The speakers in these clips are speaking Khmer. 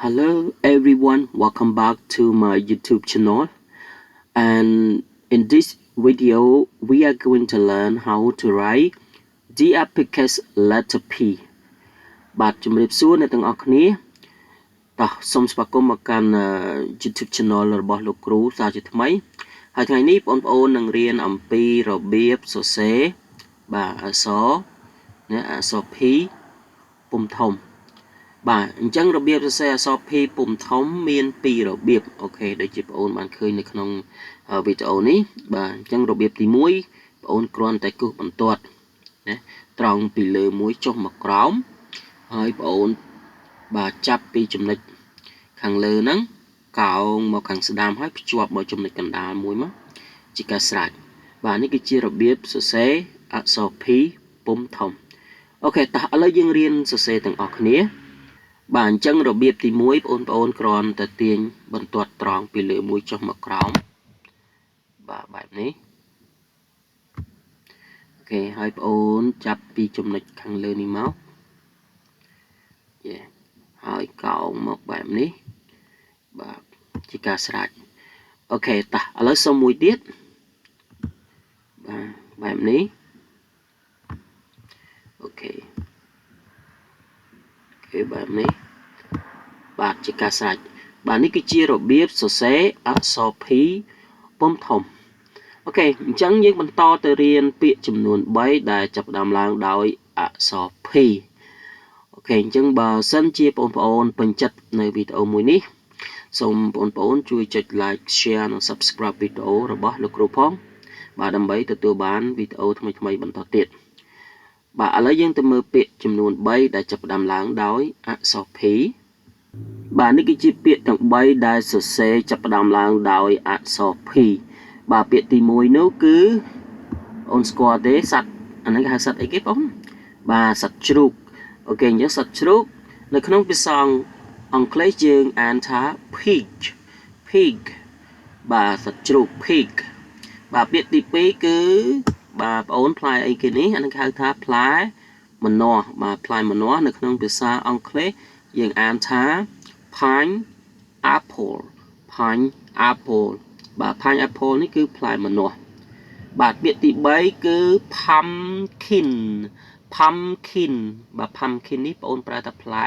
Hello everyone, welcome back to my YouTube channel. And in this video, we are going to learn how to write the uppercase letter P. បាទជំរាបសួរអ្នកទាំងអស់គ្នាតោះសូមស្វាគមន៍មកកាន់ YouTube channel របស់លោកគ្រូសាជាថ្មីហើយថ្ងៃនេះបងប្អូននឹងរៀនអំពីរបៀបសរសេរបាទអក្សរP ពុម្ពធំបាទអញ្ចឹងរបៀបសរសេរអក្សរ P ពុម្ពធំមាន2របៀបអូខេដូចជាបងប្អូនបានឃើញនៅក្នុងវីដេអូនេះបាទអញ្ចឹងរបៀបទី1បងប្អូនគ្រាន់តែគូសបន្ទាត់ណាត្រង់ពីលើមួយចុះមកក្រោមហើយបងប្អូនបាទចាប់ពីចំណុចខាងលើហ្នឹងកោងមកខាងស្ដាំហើយភ្ជាប់មកចំណុចកណ្ដាលមួយមកជាការស្រេចបាទនេះគឺជារបៀបសរសេរអក្សរ P ពុម្ពធំអូខេតោះឥឡូវយើងរៀនសរសេរទាំងអស់គ្នាបាទអញ្ចឹងរបៀបទី1បងប្អូនគ្រាន់តែទាញបន្ទាត់ត្រង់ពីលើមួយចុះមកក្រោមបាទបែបនេះអូខេហើយបងប្អូនចាប់ពីចំណុចខាងលើនេះមកហើយកោងមកបែបនេះបាទជាការស្រេចអូខេតោះឥឡូវសុំមួយទៀតបាទបែបនេះអូខេបែបនេះបាទជាការស្រេចបាទនេះគឺជារបៀបសរសេរអក្សរ P ពុម្ពធំអូខេអញ្ចឹងយើងបន្តទៅរៀនពាក្យចំនួន3ដែលចាប់ផ្ដើមឡើងដោយអក្សរ P អូខេអញ្ចឹងបើសិនជាបងប្អូនពេញចិត្តនៅវីដេអូមួយនេះសូមបងប្អូនជួយចុច like share និង subscribe វីដេអូរបស់លោកគ្រូផងបាទដើម្បីទទួលបានវីដេអូថ្មីៗបន្តទៀតបាទឥឡូវយើងទៅមើលពាក្យចំនួន3ដែលចាប់ផ្ដើមឡើងដោយអក្សរ P បាទនេះគឺជាពាក្យទាំង3ដែលសរសេរចាប់ផ្ដើមឡើងដោយអក្សរ P បាទពាក្យទី1នោះគឺអូនស្គាល់ទេសត្វអានេះគេហៅសត្វអីគេបងបាទសត្វជ្រូកអូខេអញ្ចឹងសត្វជ្រូកនៅក្នុងភាសាអង់គ្លេសយើងអានថា pig បាទសត្វជ្រូក pig បាទពាក្យទី2គឺបាទបងអូនផ្លែអីគេនេះអានេះគេហៅថាផ្លែម្នាស់បាទផ្លែម្នាស់នៅក្នុងភាសាអង់គ្លេសយើងអានថា pineapple បាទ pineapple នេះគឺផ្លែម្នាស់បាទពាក្យទី3គឺ pumpkin បាទ pumpkin នេះបងអូនប្រើថាផ្លែ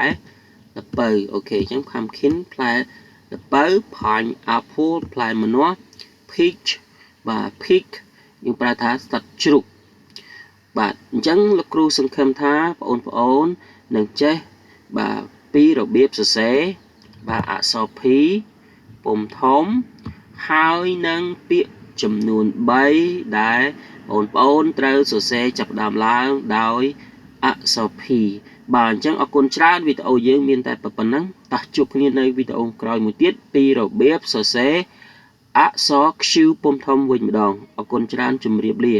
ល្ពៅអូខេអញ្ចឹង pumpkin ផ្លែល្ពៅ pineapple ផ្លែម្នាស់ peach បាទ pig យើងប្រើថាសត្វជ្រូកបាទអញ្ចឹងលោកគ្រូសង្ឃឹមថាបងប្អូននឹងចេះបាទពីរបៀបសរសេរបាទអក្សរ P ពុម្ពធំហើយនឹងពាក្យចំនួន3ដែលបងប្អូនត្រូវសរសេរចាប់ផ្ដើមឡើងដោយអក្សរ P បាទអញ្ចឹងអរគុណច្រើនវីដេអូយើងមានតែប៉ុណ្ណឹងតោះជួបគ្នានៅវីដេអូក្រោយមួយទៀតពីរបៀបសរសេរអក្សរ Q ពុម្ពធំវិញម្ដងអរគុណច្រើនជម្រាបលា